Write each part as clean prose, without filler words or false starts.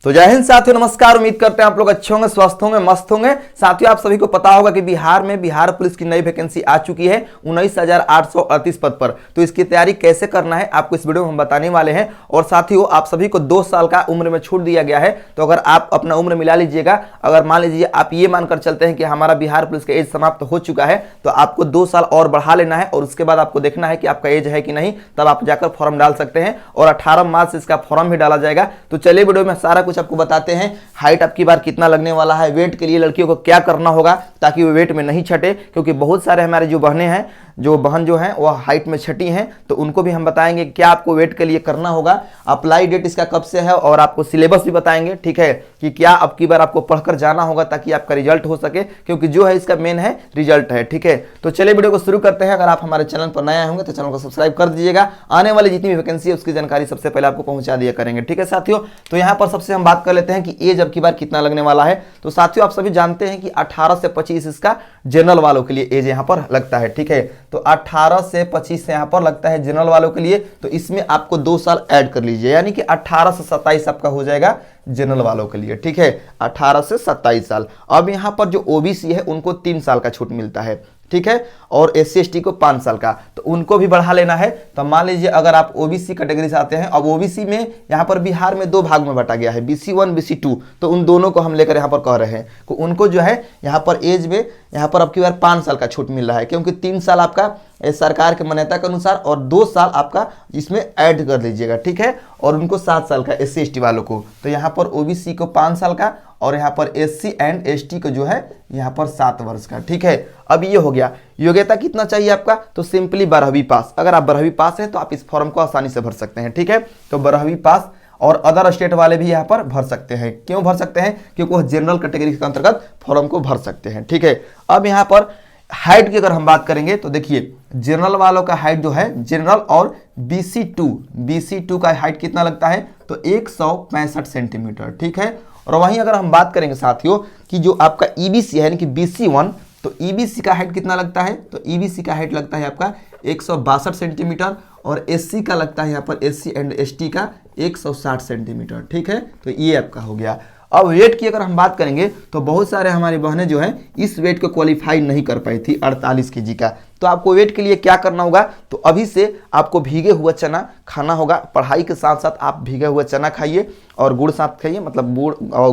तो जय हिंद साथियों, नमस्कार। उम्मीद करते हैं आप लोग अच्छे होंगे, स्वस्थ होंगे, मस्त होंगे। साथियों, आप सभी को पता होगा कि बिहार में बिहार पुलिस की नई वैकेंसी आ चुकी है 19,838 पद पर। तो इसकी तैयारी कैसे करना है आपको इस वीडियो में हम बताने वाले हैं। और साथियों, आप सभी को 2 साल का उम्र में छूट दिया गया है। तो अगर आप अपना उम्र मिला लीजिएगा, अगर मान लीजिए आप ये मानकर चलते हैं कि हमारा बिहार पुलिस का एज समाप्त हो चुका है, तो आपको 2 साल और बढ़ा लेना है और उसके बाद आपको देखना है कि आपका एज है कि नहीं, तब आप जाकर फॉर्म डाल सकते हैं। और 18 मार्च से इसका फॉर्म भी डाला जाएगा। तो चलिए वीडियो में सारा कुछ आपको बताते हैं। हाइट आपकी बार कितना लगने वाला है, वेट के लिए लड़कियों को क्या करना होगा ताकि वो वेट में नहीं छटे, क्योंकि बहुत सारे हमारे जो बहनें हैं, जो बहन जो हैं वो हाइट में छटी हैं, तो उनको भी हम बताएंगे क्या आपको वेट के लिए करना होगा। अप्लाई डेट इसका कब से है और आपको सिलेबस भी बताएंगे, ठीक है, कि क्या अब की बार आपको पढ़कर जाना होगा ताकि आपका रिजल्ट हो सके, क्योंकि जो है इसका मेन है रिजल्ट है, ठीक है। तो चलिए वीडियो को शुरू करते हैं। अगर आप हमारे चैनल पर नए होंगे तो चैनल को सब्सक्राइब कर दीजिएगा। आने वाली जितनी भी वैकेंसी है उसकी जानकारी सबसे पहले आपको पहुंचा दिया करेंगे, ठीक है साथियों। तो यहाँ पर सबसे हम बात कर लेते हैं कि एज अब की बार कितना लगने वाला है। तो साथियों, आप सभी जानते हैं कि 18 से 25 इसका जनरल वालों के लिए एज यहाँ पर लगता है, ठीक है। तो 18 से 25 से यहाँ पर लगता है जनरल वालों के लिए। तो इसमें आपको 2 साल ऐड कर लीजिए, यानी कि 18 से 27 आपका हो जाएगा जनरल वालों के लिए, ठीक है। 18 से 27 साल। अब यहाँ पर जो ओबीसी है उनको 3 साल का छूट मिलता है, ठीक है। और SC ST को 5 साल का, तो उनको भी बढ़ा लेना है। तो मान लीजिए अगर आप ओबीसी कैटेगरी से आते हैं, अब ओबीसी में यहाँ पर बिहार में 2 भाग में बांटा गया है, BC1 BC2। तो उन दोनों को हम लेकर यहाँ पर कह रहे हैं कि उनको जो है यहाँ पर एज में यहाँ पर अब की बार 5 साल का छूट मिल रहा है, क्योंकि 3 साल आपका सरकार के मान्यता के अनुसार और 2 साल आपका इसमें ऐड कर लीजिएगा, ठीक है। और उनको 7 साल का SC ST वालों को। तो यहाँ पर ओबीसी को 5 साल का और यहाँ पर SC एंड ST को जो है यहाँ पर 7 वर्ष का, ठीक है। अब ये हो गया। योग्यता कितना चाहिए आपका, तो सिंपली 12वीं पास। अगर आप 12वीं पास हैं तो आप इस फॉर्म को आसानी से भर सकते हैं, ठीक है। तो 12वीं पास, और अदर स्टेट वाले भी यहाँ पर भर सकते हैं। क्यों भर सकते हैं? क्योंकि वह जनरल कैटेगरी के अंतर्गत फॉर्म को भर सकते हैं, ठीक है। अब यहाँ पर हाइट की अगर हम बात करेंगे तो देखिए, जनरल वालों का हाइट जो है, जनरल और BC2 का हाइट कितना लगता है, तो 165 सेंटीमीटर, ठीक है। और वहीं अगर हम बात करेंगे साथियों कि जो आपका EBC है, यानी कि BC1, तो EBC का हाइट कितना लगता है, तो EBC का हाइट लगता है आपका 162 सेंटीमीटर। और SC का लगता है यहाँ पर SC एंड ST का 160 सेंटीमीटर, ठीक है। तो ये आपका हो गया। अब वेट की अगर हम बात करेंगे तो बहुत सारे हमारी बहनें जो है इस वेट को क्वालिफाई नहीं कर पाई थी 48 kg का। तो आपको वेट के लिए क्या करना होगा, तो अभी से आपको भीगे हुआ चना खाना होगा। पढ़ाई के साथ साथ आप भीगे हुआ चना खाइए और गुड़ साथ खाइए, मतलब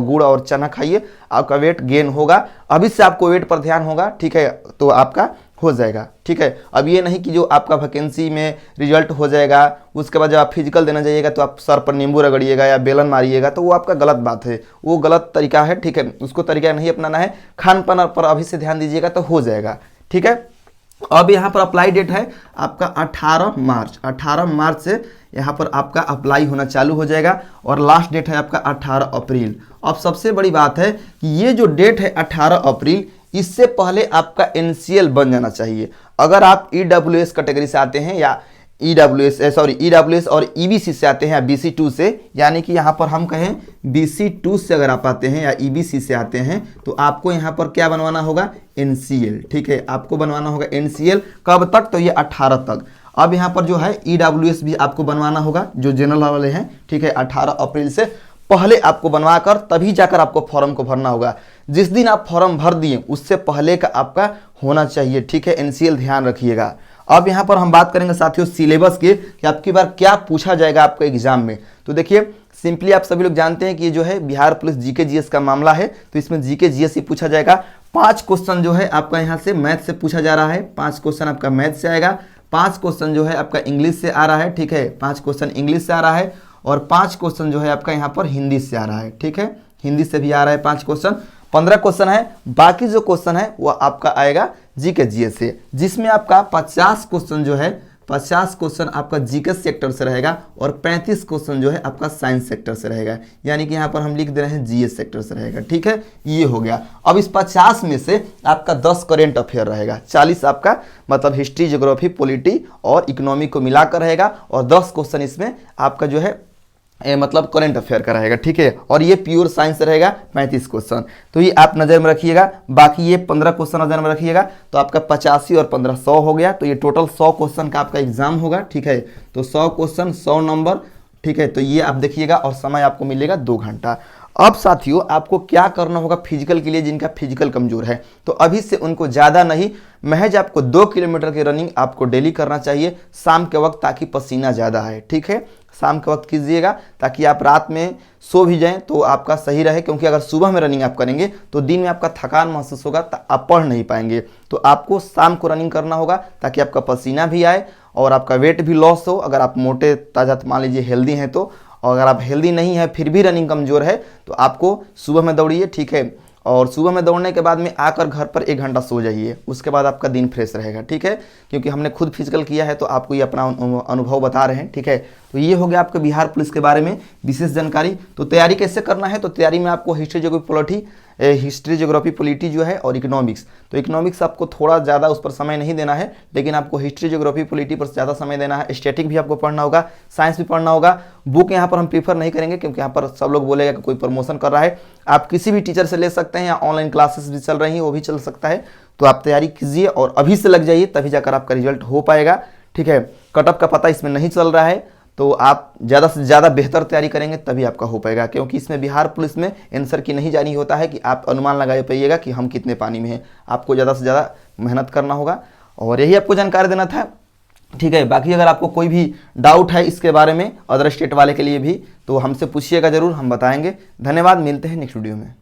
गुड़ और चना खाइए, आपका वेट गेन होगा। अभी से आपको वेट पर ध्यान होगा, ठीक है, तो आपका हो जाएगा, ठीक है। अब ये नहीं कि जो आपका वैकेंसी में रिजल्ट हो जाएगा उसके बाद जब आप फिजिकल देना जाइएगा तो आप सर पर नींबू रगड़िएगा या बेलन मारिएगा, तो वो आपका गलत बात है, वो गलत तरीका है, ठीक है। उसको तरीका नहीं अपनाना है। खान पान पर अभी से ध्यान दीजिएगा तो हो जाएगा, ठीक है। अब यहाँ पर अप्लाई डेट है आपका 18 मार्च से यहाँ पर आपका अप्लाई होना चालू हो जाएगा और लास्ट डेट है आपका 18 अप्रैल। अब सबसे बड़ी बात है कि ये जो डेट है 18 अप्रैल, इससे पहले आपका NCL बन जाना चाहिए। अगर आप EWS कैटेगरी से आते हैं या EWS और EBC से आते हैं या BC2 से, यानी कि यहाँ पर हम कहें BC2 से अगर आप आते हैं या EBC से आते हैं, तो आपको यहाँ पर क्या बनवाना होगा, NCL, ठीक है। आपको बनवाना होगा NCL। कब तक, तो ये 18 तक। अब यहाँ पर जो है EWS भी आपको बनवाना होगा, जो जनरल वाले हैं, ठीक है। 18 अप्रैल से पहले आपको बनवाकर तभी जाकर आपको फॉर्म को भरना होगा। जिस दिन आप फॉर्म भर दिए उससे पहले का आपका होना चाहिए, ठीक है। NCL ध्यान रखिएगा। अब यहाँ पर हम बात करेंगे साथियों सिलेबस के, कि आपकी बार क्या पूछा जाएगा आपके एग्जाम में। तो देखिए, सिंपली आप सभी लोग जानते हैं कि ये जो है बिहार पुलिस GK GS का मामला है, तो इसमें GK GS ही पूछा जाएगा। 5 क्वेश्चन जो है आपका यहाँ से मैथ से पूछा जा रहा है, 5 क्वेश्चन आपका मैथ से आएगा, 5 क्वेश्चन जो है आपका इंग्लिश से आ रहा है, ठीक है। 5 क्वेश्चन इंग्लिश से आ रहा है और 5 क्वेश्चन जो है आपका यहाँ पर हिंदी से आ रहा है, ठीक है। हिंदी से भी आ रहा है 5 क्वेश्चन। 15 क्वेश्चन है। बाकी जो क्वेश्चन है वो आपका आएगा GK GS से, जिसमें आपका 50 क्वेश्चन जो है, 50 क्वेश्चन आपका GK सेक्टर से रहेगा और 35 क्वेश्चन जो है आपका साइंस सेक्टर से रहेगा, यानी कि यहाँ पर हम लिख दे रहे हैं GS सेक्टर से रहेगा, ठीक है। ये हो गया। अब इस 50 में से आपका 10 करेंट अफेयर रहेगा, 40 आपका मतलब हिस्ट्री, ज्योग्राफी, पॉलिटी और इकोनॉमी को मिलाकर रहेगा और 10 क्वेश्चन इसमें आपका जो है मतलब करंट अफेयर का रहेगा, ठीक है। और ये प्योर साइंस रहेगा 35 क्वेश्चन। तो ये आप नज़र में रखिएगा। बाकी ये 15 क्वेश्चन नज़र में रखिएगा, तो आपका 85 और 15 100 हो गया। तो ये टोटल 100 क्वेश्चन का आपका एग्जाम होगा, ठीक है। तो 100 क्वेश्चन 100 नंबर, ठीक है, तो ये आप देखिएगा और समय आपको मिलेगा 2 घंटा। अब साथियों आपको क्या करना होगा फिजिकल के लिए, जिनका फिजिकल कमजोर है तो अभी से उनको ज़्यादा नहीं, महज आपको 2 किलोमीटर की रनिंग आपको डेली करना चाहिए शाम के वक्त, ताकि पसीना ज़्यादा आए। ठीक है, शाम के वक्त कीजिएगा ताकि आप रात में सो भी जाएं तो आपका सही रहे, क्योंकि अगर सुबह में रनिंग आप करेंगे तो दिन में आपका थकान महसूस होगा तो आप पढ़ नहीं पाएंगे। तो आपको शाम को रनिंग करना होगा ताकि आपका पसीना भी आए और आपका वेट भी लॉस हो। अगर आप मोटे ताजा मान लीजिए हेल्दी हैं तो, और अगर आप हेल्दी नहीं है फिर भी रनिंग कमज़ोर है तो आपको सुबह में दौड़िए। ठीक है, और सुबह में दौड़ने के बाद में आकर घर पर 1 घंटा सो जाइए, उसके बाद आपका दिन फ्रेश रहेगा। ठीक है, क्योंकि हमने खुद फिजिकल किया है तो आपको ये अपना अनुभव बता रहे हैं। ठीक है, तो ये हो गया आपके बिहार पुलिस के बारे में विशेष जानकारी। तो तैयारी कैसे करना है, तो तैयारी में आपको हिस्ट्री ज्योग्राफी पॉलिटी जो है और इकोनॉमिक्स, तो इकोनॉमिक्स आपको थोड़ा ज़्यादा उस पर समय नहीं देना है, लेकिन आपको हिस्ट्री ज्योग्राफी पॉलिटी पर ज़्यादा समय देना है। स्टैटिक भी आपको पढ़ना होगा, साइंस भी पढ़ना होगा। बुक यहाँ पर हम प्रीफर नहीं करेंगे क्योंकि यहाँ पर सब लोग बोलेगा कि कोई प्रमोशन कर रहा है। आप किसी भी टीचर से ले सकते हैं या ऑनलाइन क्लासेस भी चल रही हैं वो भी चल सकता है। तो आप तैयारी कीजिए और अभी से लग जाइए, तभी जाकर आपका रिजल्ट हो पाएगा। ठीक है, कटअप का पता इसमें नहीं चल रहा है तो आप ज़्यादा से ज़्यादा बेहतर तैयारी करेंगे तभी आपका हो पाएगा, क्योंकि इसमें बिहार पुलिस में आंसर की नहीं जानी होता है कि आप अनुमान लगा पाइएगा कि हम कितने पानी में हैं। आपको ज़्यादा से ज़्यादा मेहनत करना होगा और यही आपको जानकारी देना था। ठीक है, बाकी अगर आपको कोई भी डाउट है इसके बारे में अदर स्टेट वाले के लिए भी तो हमसे पूछिएगा ज़रूर, हम बताएंगे। धन्यवाद, मिलते हैं नेक्स्ट वीडियो में।